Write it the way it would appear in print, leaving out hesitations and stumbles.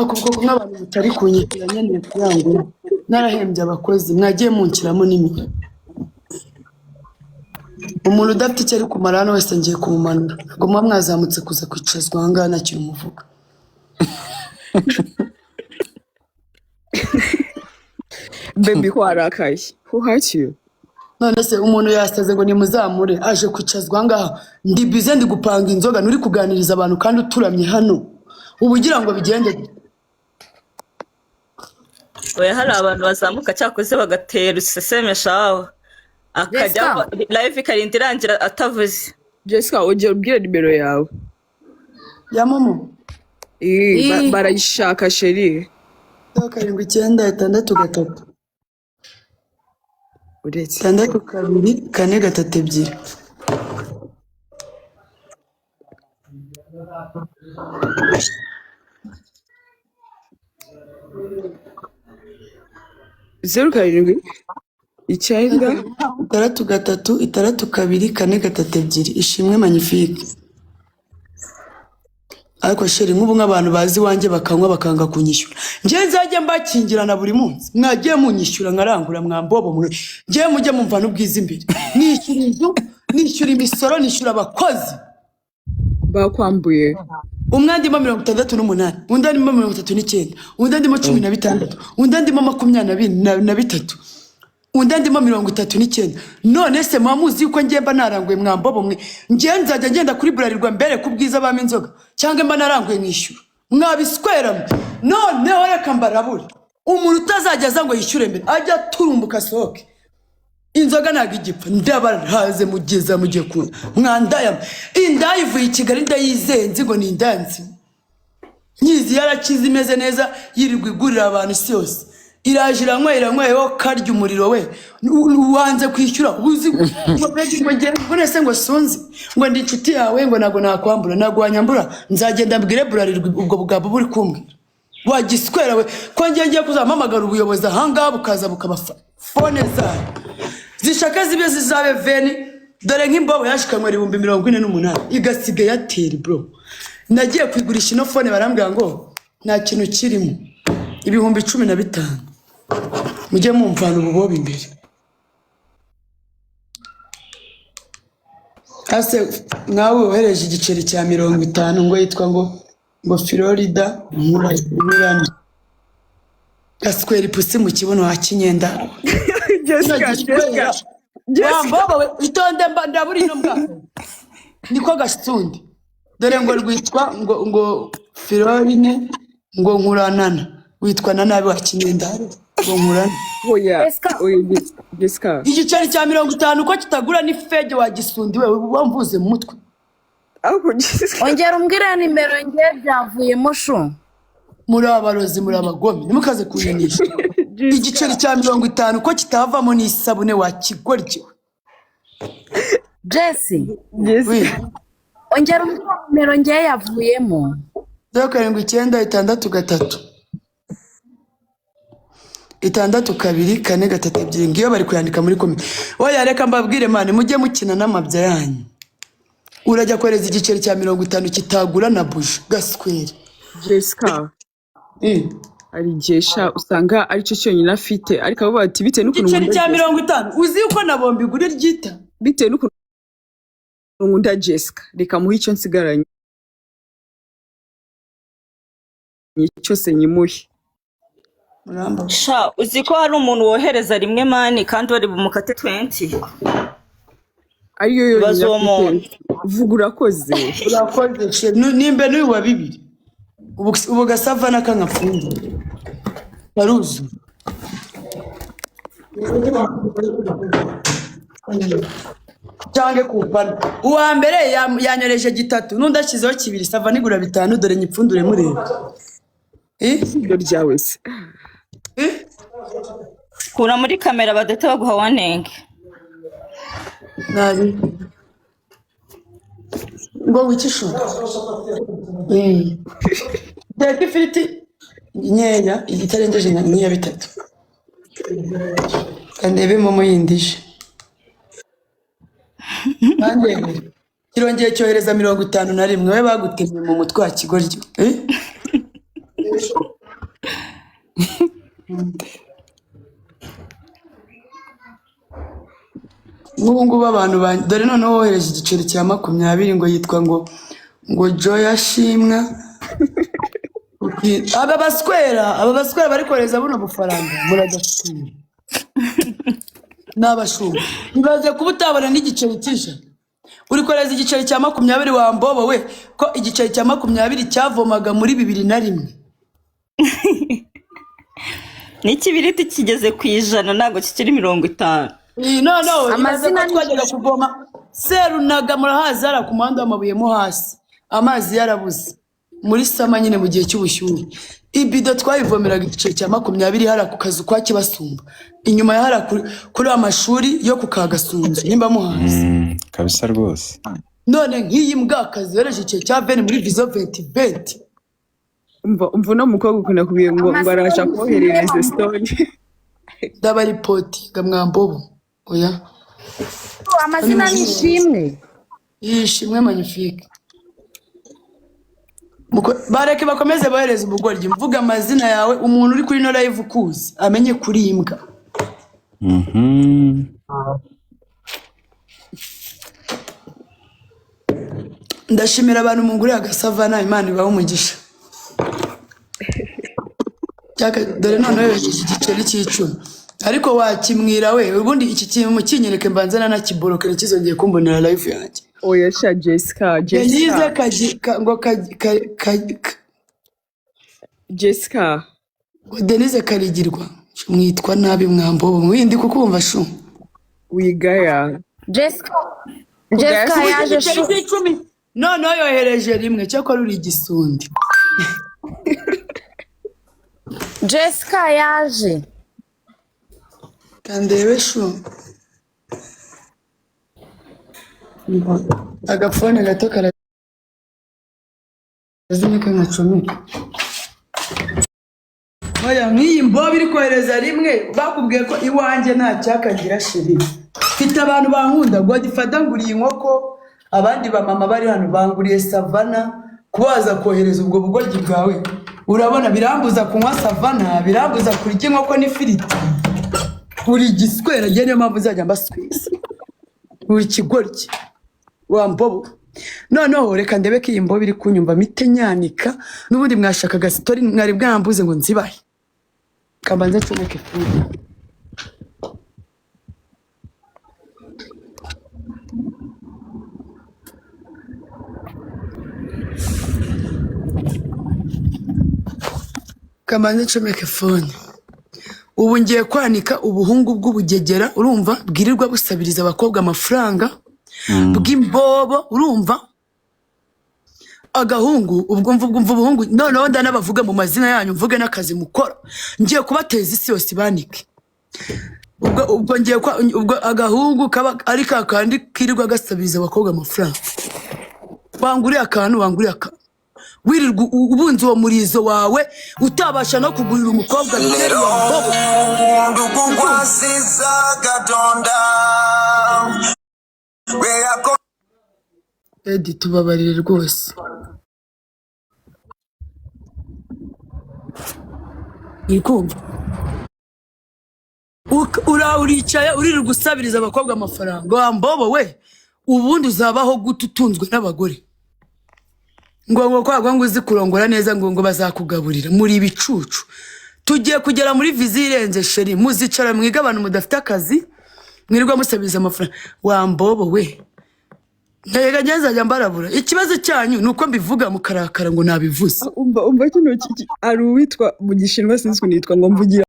Akuvuga ko nk'abantu mutari kunyishyura nyene kugira ngo narahembye abakozi mwagiye munshyiramo n'imiti. Umuntu udafite icyo ari kumara hano wese ngiye kumumanura. Ntabwo muba mwazamutse kuza kwicazwa aha ngaha nta kintu muvuga. Baby warakaye. Who hurt you? None se umuntu yasaze ngo nimuzamure aje kwicazwa aha ngaha ndi bize ndi gupanga inzoga nuri kuganiriza abantu kandi uturamye hano. Ubu ugira ngo bigende Oya hari abantu bazamuka cyakoze bagatera usesemesha aho akajya live ikarinda irangira atavuze. Jessica, ujye ubwira nimero yawe. ya momo. Barayishaka sheri. 79663 Uretse 62432. Zeru karindwi icyenda 623 ishimwe magnifique. Ariko sheri nk'ubu nk'abantu bazi wanjye bakanywa bakanga kunyishyura nje nzajye mbakingirana buri munsi mwagiye munyishyura nkarangura mwambobo mwe nje mujye mumva n'ubwiza imbere nishyura inzu nishyura imisoro nishyura abakozi bakwambuye. umwe andimo 68 undi andimo 39 undi andimo 16 undi andimo 23 undi andimo 39 none se mwamuzi yuko ngemba naranguye mwambobo mwe nje nzajya ngenda kuri burarirwa mbere kubwiza bama inzoga cyangwa mba naranguye mwishyura mwabiswera noneho reka mbarabure umuntu utazageza ngo yishyure mbere ajya turumbuka soke inzoga ntago igipfa ndabaraze mugeza mugiye kunywa mwandaya indayi ivuye i Kigali ndayizenze ngo ni indanzi nyizi yarakize imeze neza yirirwa igurira abantu isi yose iraje iranyweho karya umuriro we wanze kwishyura uzi ngo nese ngo sunzi ngo ndi inshuti yawe ngo nago nakwambura nago wanyambura nzagenda mbwire burarirwa ubwo bugabo buri kumbwira wagiswera we ko ngiye kuzampamagara ubuyobozi ahangaha bukaza bukabafa fone zayo zishaka zibe zizabe veni dore nk'imbobo yashikanwe 48,000 igasigaye ateri bro nagiye kwigurisha ino fone barambwira ngo nta kintu kirimo 15,000 mujye mumvana ububobo imbere ase nawe wohereje igiceri cya 50 ngo yitwa ngo Florida Murani gaswera ipusi mu kibuno wa kinyenda. Jessica Wambobo itonde ndaburi no mbwa niko gasundi dore ngo rwitwa ngo Florine ngo nkuranana witwa na nabi wa kinyenda ngo nkurana. Oya Jessica igiceri cya 50 ko kitagura ni fege wa gisundi we wamvuze mu mutwe. Ongera umbwira nimero nge byavuyemo shu. Muri abarozi muri abagome nimukaze kunyinisha igiceri cya 50 ko kitavamo n'isabune wa kigoryo. Jesse Oui. ongera umbwira nimero nge yavuyemo 79663 62432 ngiyo bari kuyandika muri komite. Oya reka mbabwire mane mujye mukina n'amabya yanyu urajya kwereza igiceri cya 50 kitagura na buji gaswere. Jessica ari gesha usanga ari cyo cyonyine afite ariko abo bati bite n'ukuntu igiceri cya 50 uzi uko nabombi gure ryita bite n'ukuntu nkunda Jessica reka muhe icyo nsigaranye cyose nyimuhe. Sha uzi ko hari umuntu wohereza rimwe mani kandi wari bumukate 20 ariyo yo bazomo vuga urakoze nimbe n'uyu wa 2 ubu gasava n'akangafunze baruzu cyangwa kupana uwa mbere yanyoreje 3 n'undi ashyizeho 2 sava nigura 5 dore nyipfundure murebe ibyo ryawe se kura muri kamera badate baguha wanenge nabi ngo wikisho deke ifiriti nkeya igitarengeje nka 3 kandebe momo yindije kirongeye cyohereza 51 we bagutemye mu mutwe wa kigoryo nk'ubu ngubu abantu dore noneho wohereje igiceri cya 20 ngo yitwa ngo Joya Shimwa. aba baswera bari kohereza buno bufaranga muradashimira n'abashumba nibaze kuba utabona n'igiceri cy'ijana uri kohereza igiceri cya 20 wa mbobo we ko igiceri cya 20 cyavomaga muri 2001 n'ikibiriti kigeze ku ijana ntabwo kikiri 50. no amazina twajyaga kuvoma serunaga murahazara ku muhanda w'amabuye mo hasi amazi yarabuze muri sama nyine mu gihe cy'ubushyuhe ibido twayivomeraga igiceri cya 20 hara ku kazu kwa Kibasumba inyuma ya hara kuri amashuri yo ku Kagasunzu nimba muhazi kabisa rwose. none nk'iyi mbwakazi yereje igiceri cya 20 muri vizo 2020 umva no mukobwa ukunda kubiye ngo arasha koherereza story ndaba report gamwambobo oya amazina nishimwe yishimwe magnifique bareke bakomeze bohereza ubugoryi mvuga amazina yawe umuntu uri kuri no live kuzi amenye kuri imbwa. Ndashimira abantu mungure agasavana Imana ibaho umugisha. Dore none wejeje igiceri cy'icumi ariko wakimwira we ubundi iki kintu mukinyereke mbanzana na kiboroke kizongeye kumbonera live yanjye. Oya sha Jessica ngo Jessica Denise Karigirwa mwitwa nabi mwambobo mwindi kukumva shu wigaya Jessica yaje shu no yohereje rimwe cyako ruri igisundi. Jessica yaje kandebe shu agafone gato karazimika nkacomeka. Oya nk'iyi mbobo iri kohereza rimwe bakubwiye ko iwanjye nta cyakagira shiri mfite abantu bankunda ngo gifata nguriye inkoko abandi bamama bari hano banguriye savana kubaza kohereza ubwo bugoryi bwawe urabona birambuza kunywa savana birambuza kurya inkoko n'ifiriti buri giswera niyo mpamvu nzajya mbaswisa buri kigoryi wa mbobo. Noneho reka ndebe ko iyi mbobo iri kunyumva mite nyanika n'ubundi mwashakaga story mwari bwambuze ngo nzibahe kabanze tumeke fundi. Kabanze tumeke fundi. Ubu ngiye kwanika ubuhungu bw'ubugegera urumva bwirirwa busabiriza abakobwa amafaranga bw'imbobo urumva agahungu ubwo mvuga ubuhungu noneho ndanabavuga mu mazina yanyu mvuge n'akazi mukora ngiye kubateza isi yose banike ubwo ngiye ubwo agahungu kaba ari kakandi kirirwa gasabiriza abakobwa amafaranga banguriye akantu wirirwa ubunzi uwo murizo wawe utabasha no kugurira umukobwa Edi tubabarire rwose ikumva uricaye uririrwa gusabiriza abakobwa amafaranga wa mbobo we ubundi uzabaho gute utunzwe n'abagore ngo kwagwa ngo uzi kurongora neza ngo bazakugaburira muri ibicucu. Tugiye kugera muri vizi irenze sheri muzicara mwiga abantu mudafite akazi mwirirwa musabiriza amafaranga wa mbobo we ndayega nzajya mbarabura ikibazo cyanyu nuko mbivuga mukarakara ngo nabivuze. Umva kino ari uwitwa mu gishinwa sinzi kunitwa ngo mvugira